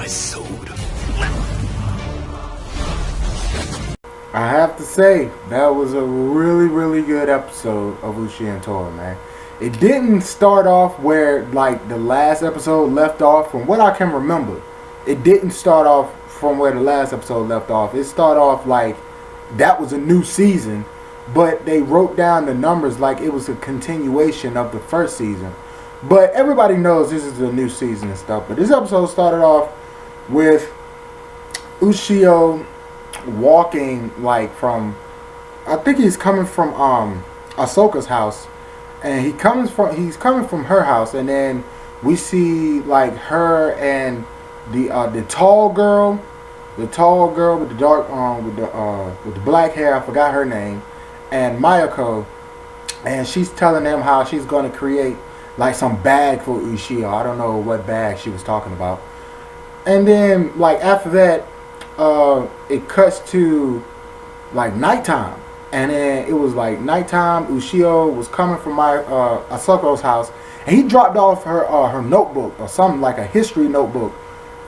my sword. I have to say, that was a really, really good episode of Ushio Tora, man. It didn't start off where, like, the last episode left off. From what I can remember, it didn't start off from where the last episode left off. It started off like that was a new season, but they wrote down the numbers like it was a continuation of the first season. But everybody knows this is a new season and stuff. But this episode started off with Ushio walking like from, I think he's coming from Ahsoka's house, and he's coming from her house, and then we see like her and the tall girl with the dark with the black hair, I forgot her name, and Mayako, and she's telling them how she's going to create like some bag for Ushio. I don't know what bag she was talking about. And then like after that, it cuts to like nighttime, and then it was like nighttime. Ushio was coming from Ahsoka's house, and he dropped off her notebook or something, like a history notebook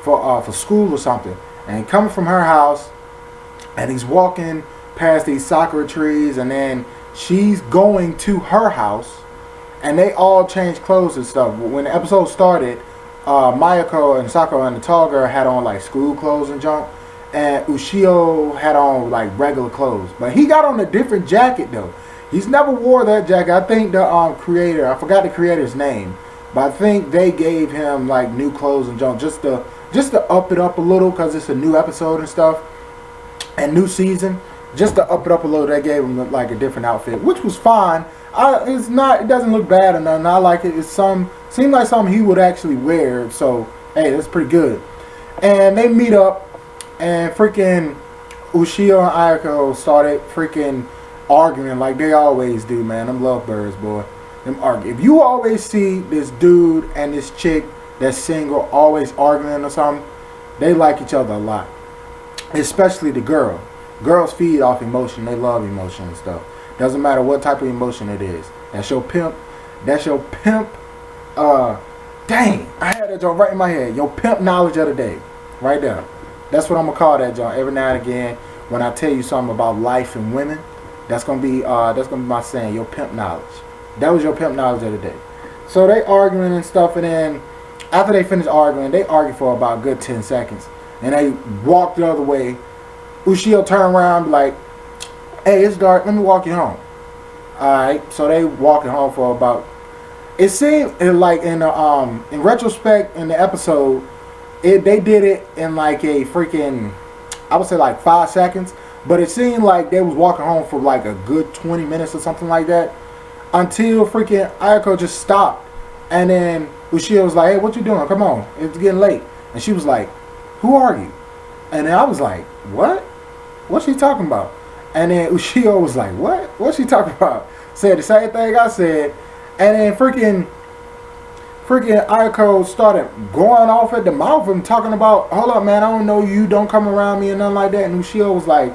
for school or something. And he coming from her house, and he's walking past these sakura trees, and then she's going to her house, and they all change clothes and stuff. When the episode started, Mayako and Sakura and the tall girl had on like school clothes and junk, and Ushio had on like regular clothes. But he got on a different jacket though. He's never wore that jacket. I think the creator, I forgot the creator's name, but I think they gave him like new clothes and junk just to up it up a little, because it's a new episode and stuff and new season. Just to up it up a little, they gave him like a different outfit, which was fine. It doesn't look bad or nothing. I like it. Seemed like something he would actually wear. So hey, that's pretty good. And they meet up, and freaking Ushio and Ayako started freaking arguing like they always do, man. Them lovebirds, boy. Them argue. If you always see this dude and this chick that's single always arguing or something, they like each other a lot. Especially the girl. Girls feed off emotion. They love emotion and stuff. Doesn't matter what type of emotion it is. That's your pimp. Dang, I had that joint right in my head. Your pimp knowledge of the day. Right there. That's what I'm gonna call that joint every now and again when I tell you something about life and women. That's gonna be my saying, your pimp knowledge. That was your pimp knowledge of the day. So they arguing and stuff, and then after they finish arguing, they argue for about a good 10 seconds. And they walk the other way. Ushio turn around and be like, hey, it's dark, let me walk you home. Alright, so they walking home for about, it seemed like in retrospect in the episode, they did it in like a freaking, I would say like 5 seconds, but it seemed like they was walking home for like a good 20 minutes or something like that, until freaking Ayako just stopped. And then Ushio was like, hey, what you doing? Come on, it's getting late. And she was like, who are you? And then I was like, what? What's she talking about? And then Ushio was like, what? What's she talking about? Said the same thing I said. And then freaking Ayako started going off at the mouth and talking about, hold up, man, I don't know you, don't come around me and nothing like that. And Ushio was like,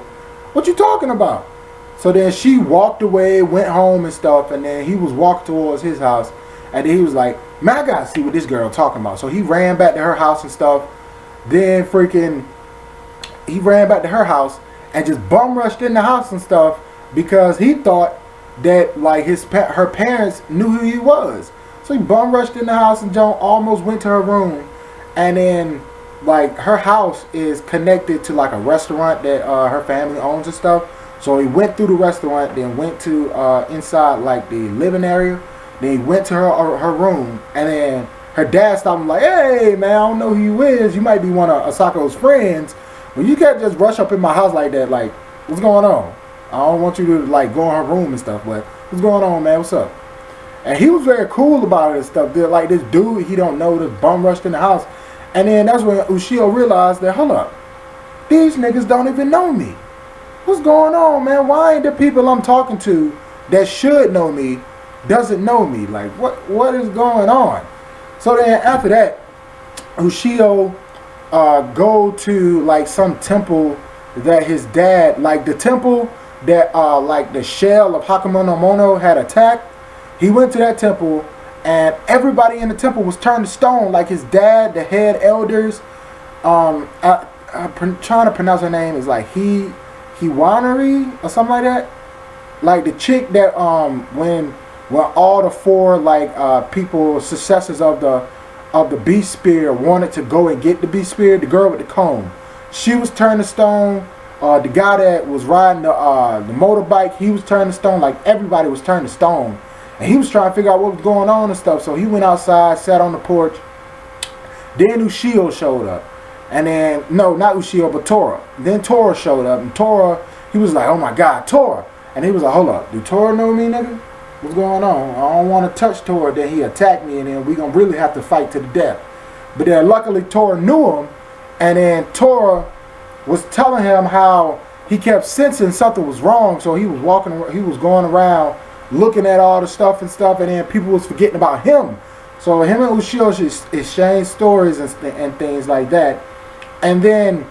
what you talking about? So then she walked away, went home and stuff, and then he was walking towards his house. And then he was like, man, I gotta see what this girl talking about. So he ran back to her house and stuff. Then freaking, he ran back to her house and just bum rushed in the house and stuff, because he thought that like her parents knew who he was. So he bum rushed in the house, and Joan almost went to her room. And then like her house is connected to like a restaurant that her family owns and stuff. So he went through the restaurant, then went to inside like the living area. Then he went to her room, and then her dad stopped him like, hey man, I don't know who you is. You might be one of Asako's friends. But you can't just rush up in my house like that. Like, what's going on? I don't want you to like go in her room and stuff, but what's going on, man? What's up? And he was very cool about it and stuff. Like this dude he don't know, this bum rushed in the house. And then that's when Ushio realized that, hold up, these niggas don't even know me. What's going on, man? Why ain't the people I'm talking to that should know me doesn't know me? Like, what is going on? So then after that, Ushio go to like some temple that his dad, like the temple that like the shell of Hakumo Mono had attacked. He went to that temple, and everybody in the temple was turned to stone. Like his dad, the head elders, Trying to pronounce her name is like Hiwanari or something like that. Like the chick that when all the four like people successors of the beast spear wanted to go and get the beast spear, the girl with the comb, she was turned to stone. The guy that was riding the motorbike, he was turned to stone. Like everybody was turned to stone, and he was trying to figure out what was going on and stuff. So he went outside, sat on the porch. Then Ushio showed up. And then, no, not Ushio, but Tora. Then Tora showed up. And Tora, he was like, oh my God, Tora. And he was like, hold up, do Tora know me, nigga? What's going on? I don't want to touch Tora. Then he attacked me, and then we going to really have to fight to the death. But then luckily Tora knew him. And then Tora was telling him how he kept sensing something was wrong. So he was going around looking at all the stuff. And then people was forgetting about him. So him and Ushio exchanged stories and things like that. And then,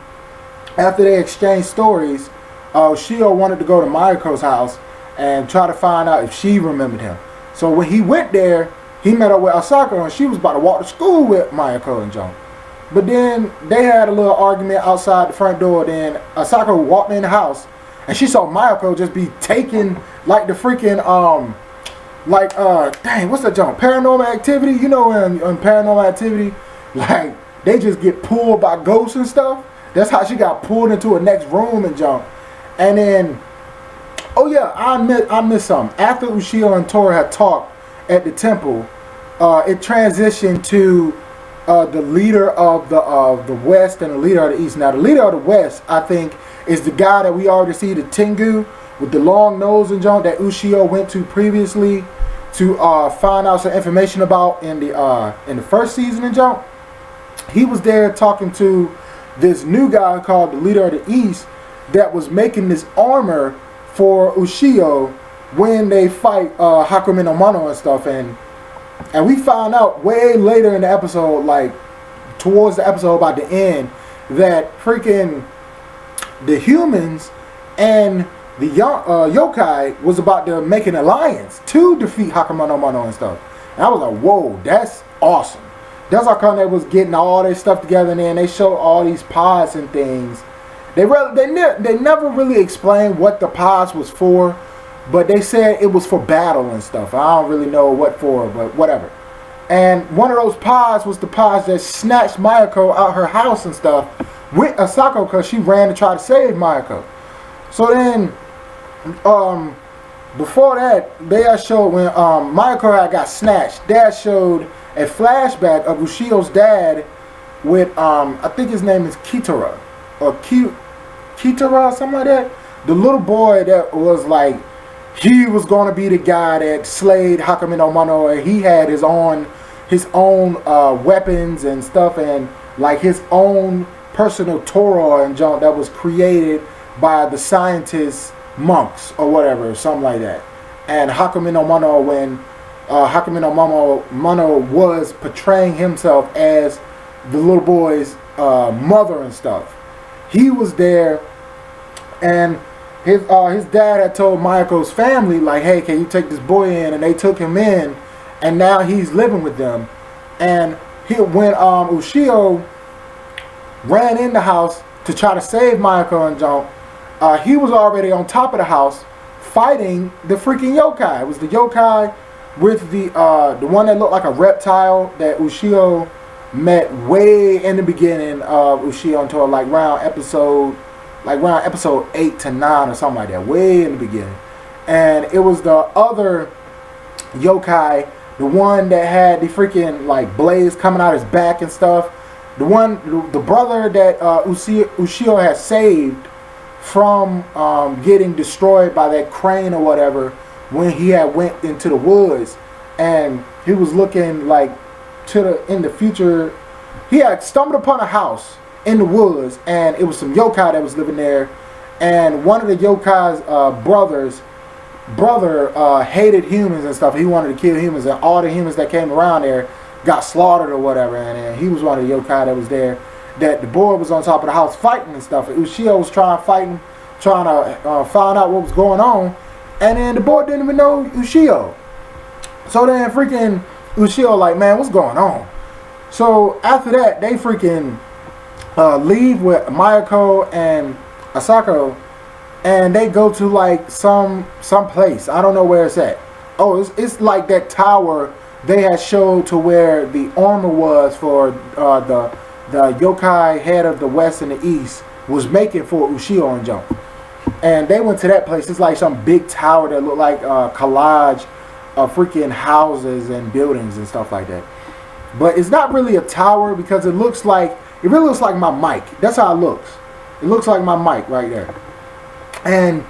after they exchanged stories, Ushio wanted to go to Mayako's house and try to find out if she remembered him. So when he went there, he met up with Asako, and she was about to walk to school with Mayako and John. But then they had a little argument outside the front door. Then Asako walked in the house, and she saw Mayako just be taking like the freaking dang, what's that jump? Paranormal Activity. You know, in Paranormal Activity, like, they just get pulled by ghosts and stuff. That's how she got pulled into a next room and jump. And then, oh yeah, I missed something. After Ushio and Tora had talked at the temple, it transitioned to the leader of the West and the leader of the East. Now, the leader of the West, I think, is the guy that we already see, the Tengu, with the long nose and jump that Ushio went to previously to find out some information about in the first season and jump. He was there talking to this new guy called the leader of the East that was making this armor for Ushio when they fight Hakumen no Mano and stuff. And we found out way later in the episode, like towards the episode about the end, that freaking the humans and the yokai was about to make an alliance to defeat Hakumen no Mano and stuff. And I was like, whoa, that's awesome. That's how come they was getting all their stuff together, and then they showed all these pods and things. They never really explained what the pods was for, but they said it was for battle and stuff. I don't really know what for, but whatever. And one of those pods was the pods that snatched Mayako out her house and stuff with Asako, because she ran to try to save Mayako. So then, before that, they had showed when Mayako had got snatched, they had showed a flashback of Ushio's dad with I think his name is Kitara or Kitara, something like that. The little boy that was like, he was gonna be the guy that slayed Hakumen no Mano, and he had his own weapons and stuff, and like his own personal Torah and junk that was created by the scientists, monks or whatever, something like that. And Hakumen no Mano, when Hakumen no Mano was portraying himself as the little boy's mother and stuff. He was there, and his dad had told Mayako's family, like, hey, can you take this boy in? And they took him in, and now he's living with them. And when Ushio ran in the house to try to save Mayako and Jump, he was already on top of the house fighting the freaking yokai. It was the yokai with the one that looked like a reptile that Ushio met way in the beginning of Ushio Tora, like around episode 8 to 9 or something like that, way in the beginning. And it was the other yokai, the one that had the freaking like blades coming out his back and stuff. The brother that Ushio had saved from getting destroyed by that crane or whatever when he had went into the woods, and he was looking like in the future. He had stumbled upon a house in the woods, and it was some yokai that was living there, and one of the yokai's brother hated humans and stuff. He wanted to kill humans, and all the humans that came around there got slaughtered or whatever, and he was one of the yokai that was there, that the boy was on top of the house fighting and stuff. Ushio was trying to find out what was going on, and then the boy didn't even know Ushio. So then freaking Ushio like, man, what's going on? So after that, they freaking leave with Mayako and Asako, and they go to like some place. I don't know where it's at. Oh, it's like that tower they had showed to where the armor was for the yokai head of the west and the east was making for Ushio and Jump. And they went to that place. It's like some big tower that looked like a collage of freaking houses and buildings and stuff like that. But it's not really a tower because it really looks like my mic. That's how it looks. It looks like my mic right there. And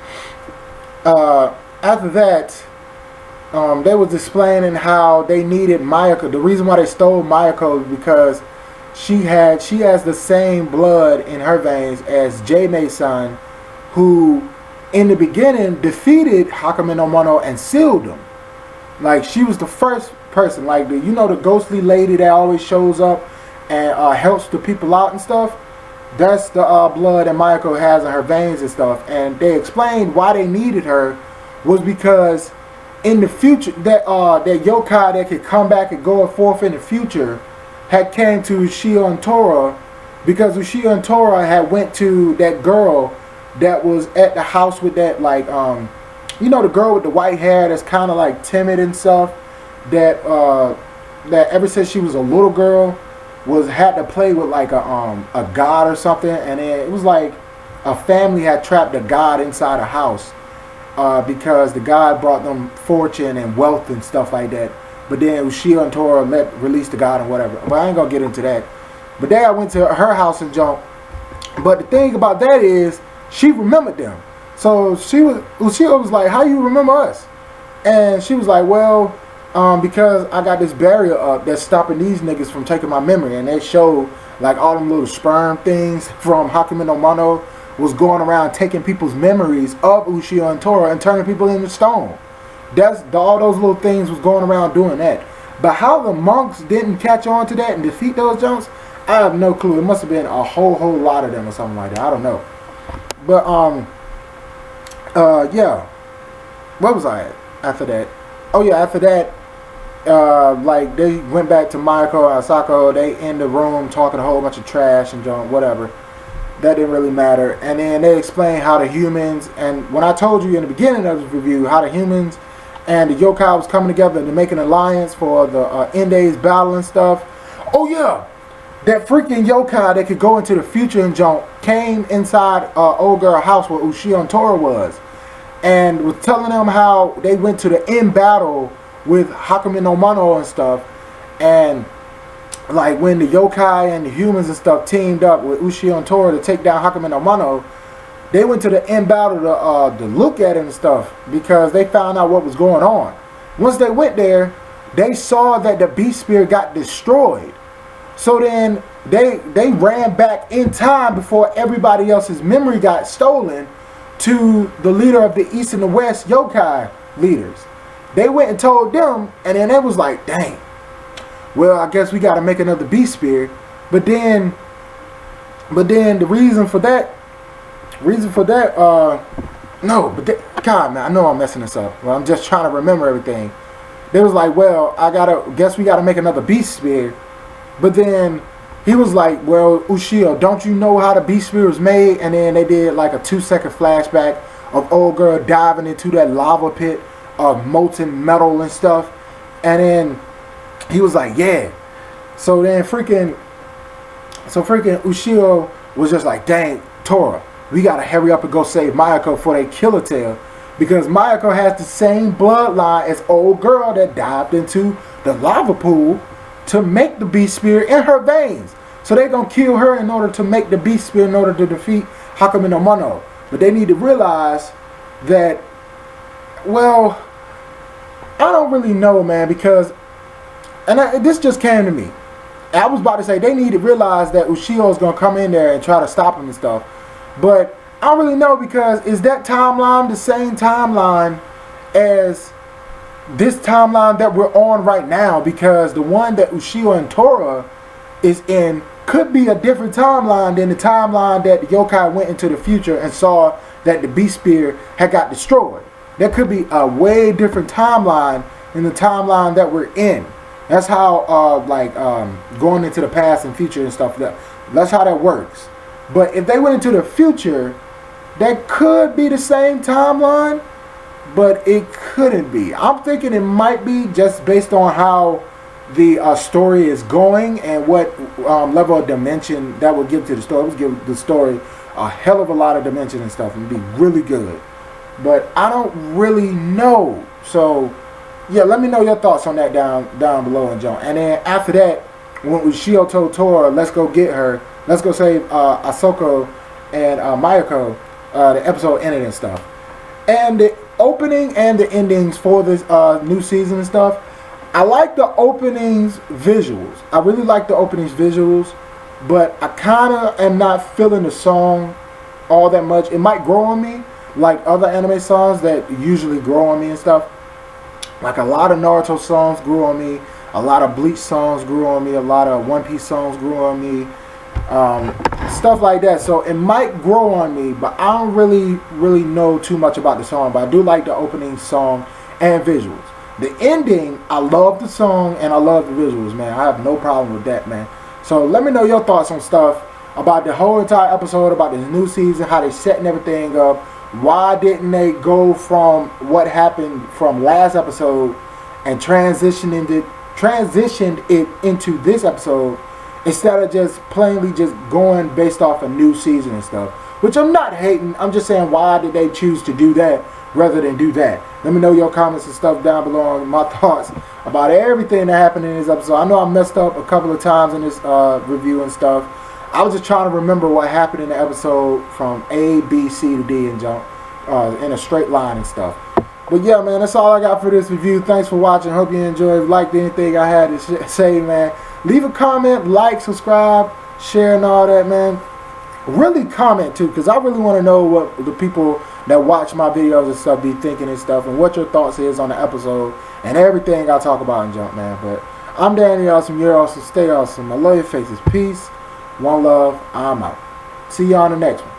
after that, they was explaining how they needed Mayako. The reason why they stole Mayako is because she has the same blood in her veins as J-May-san, who in the beginning defeated Hakame no Mono and sealed him. Like, she was the first person, like the ghostly lady that always shows up and helps the people out and stuff. That's the blood that Mayako has in her veins and stuff. And they explained why they needed her was because in the future that yokai that could come back and go forth in the future had came to Ushio Tora, because Ushio Tora had went to that girl that was at the house with that, like, the girl with the white hair that's kind of like timid and stuff, that ever since she was a little girl had to play with like a god or something, and then it was like a family had trapped a god inside a house because the god brought them fortune and wealth and stuff like that. But then Ushio and Tora released the god and whatever. But I ain't gonna get into that. But then I went to her house and jumped. But the thing about that is she remembered them. So Ushio was like, "How you remember us?" And she was like, "Well, because I got this barrier up that's stopping these niggas from taking my memory." And they showed like all them little sperm things from Hakame no Mono was going around taking people's memories of Ushio and Tora and turning people into stone. All those little things was going around doing that. But how the monks didn't catch on to that and defeat those junks, I have no clue. It must have been a whole lot of them or something like that. I don't know. But yeah. Where was I at after that? Oh yeah, after that, like they went back to Mayako and Asako. They in the room talking a whole bunch of trash and junk, whatever. That didn't really matter. And then they explained how the humans, and when I told you in the beginning of this review, how the humans and the yokai was coming together to make an alliance for the end days battle and stuff. Oh yeah, that freaking yokai that could go into the future and jump came inside old girl house where Ushio and Tora was, and was telling them how they went to the end battle with Hakame no Mono and stuff. And like when the yokai and the humans and stuff teamed up with Ushio and Tora to take down Hakame no Mono, they went to the end battle to look at it and stuff because they found out what was going on. Once they went there, they saw that the beast spear got destroyed. So then they ran back in time before everybody else's memory got stolen to the leader of the East and the West yokai leaders. They went and told them, and then they was like, dang, well, I guess we got to make another beast spear. But then the reason for that, God, man, I know I'm messing this up. Well, I'm just trying to remember everything. They was like, well, guess we got to make another beast spear. But then he was like, well, Ushio, don't you know how the beast spear was made? And then they did like a 2-second flashback of old girl diving into that lava pit of molten metal and stuff. And then he was like, yeah. So freaking Ushio was just like, dang, Tora, we gotta hurry up and go save Mayako before they kill her tail. Because Mayako has the same bloodline as old girl that dived into the lava pool to make the beast spear in her veins. So they gonna kill her in order to make the beast spear in order to defeat Hakame no Mono. But they need to realize that, well, I don't really know, man, because, this just came to me. I was about to say they need to realize that Ushio is going to come in there and try to stop him and stuff. But I don't really know, because is that timeline the same timeline as this timeline that we're on right now? Because the one that Ushio and Tora is in could be a different timeline than the timeline that the yokai went into the future and saw that the beast spear had got destroyed. That could be a way different timeline than the timeline that we're in. That's how going into the past and future and stuff. That's how that works. But if they went into the future, that could be the same timeline, but it couldn't be. I'm thinking it might be just based on how the story is going and what level of dimension that would give to the story. It would give the story a hell of a lot of dimension and stuff and be really good. But I don't really know. So, yeah, let me know your thoughts on that down below and jump. And then after that, when Ushio Tora, let's go get her. Let's go save Ahsoka and Mayako. The episode ended and stuff. And the opening and the endings for this new season and stuff. I like the openings visuals. I really like the openings visuals, but I kind of am not feeling the song all that much. It might grow on me like other anime songs that usually grow on me and stuff. Like a lot of Naruto songs grew on me. A lot of Bleach songs grew on me. A lot of One Piece songs grew on me. Stuff like that. So it might grow on me, but I don't really know too much about the song. But I do like the opening song and visuals. The ending, I love the song and I love the visuals, man. I have no problem with that, man. So let me know your thoughts on stuff about the whole entire episode, about this new season, how they setting everything up. Why didn't they go from what happened from last episode and transitioned it into this episode instead of just plainly just going based off a new season and stuff? Which I'm not hating. I'm just saying, why did they choose to do that rather than do that? Let me know your comments and stuff down below on my thoughts about everything that happened in this episode. I know I messed up a couple of times in this review and stuff. I was just trying to remember what happened in the episode from A, B, C to D and jump in a straight line and stuff. But yeah, man, that's all I got for this review. Thanks for watching. Hope you enjoyed. Liked anything I had to say, man. Leave a comment, like, subscribe, share, and all that, man. Really comment too, because I really want to know what the people that watch my videos and stuff be thinking and stuff, and what your thoughts is on the episode and everything I talk about in jump, man. But I'm Danny Awesome, you're awesome, stay awesome. I love your faces. Peace, one love, I'm out. See you on the next one.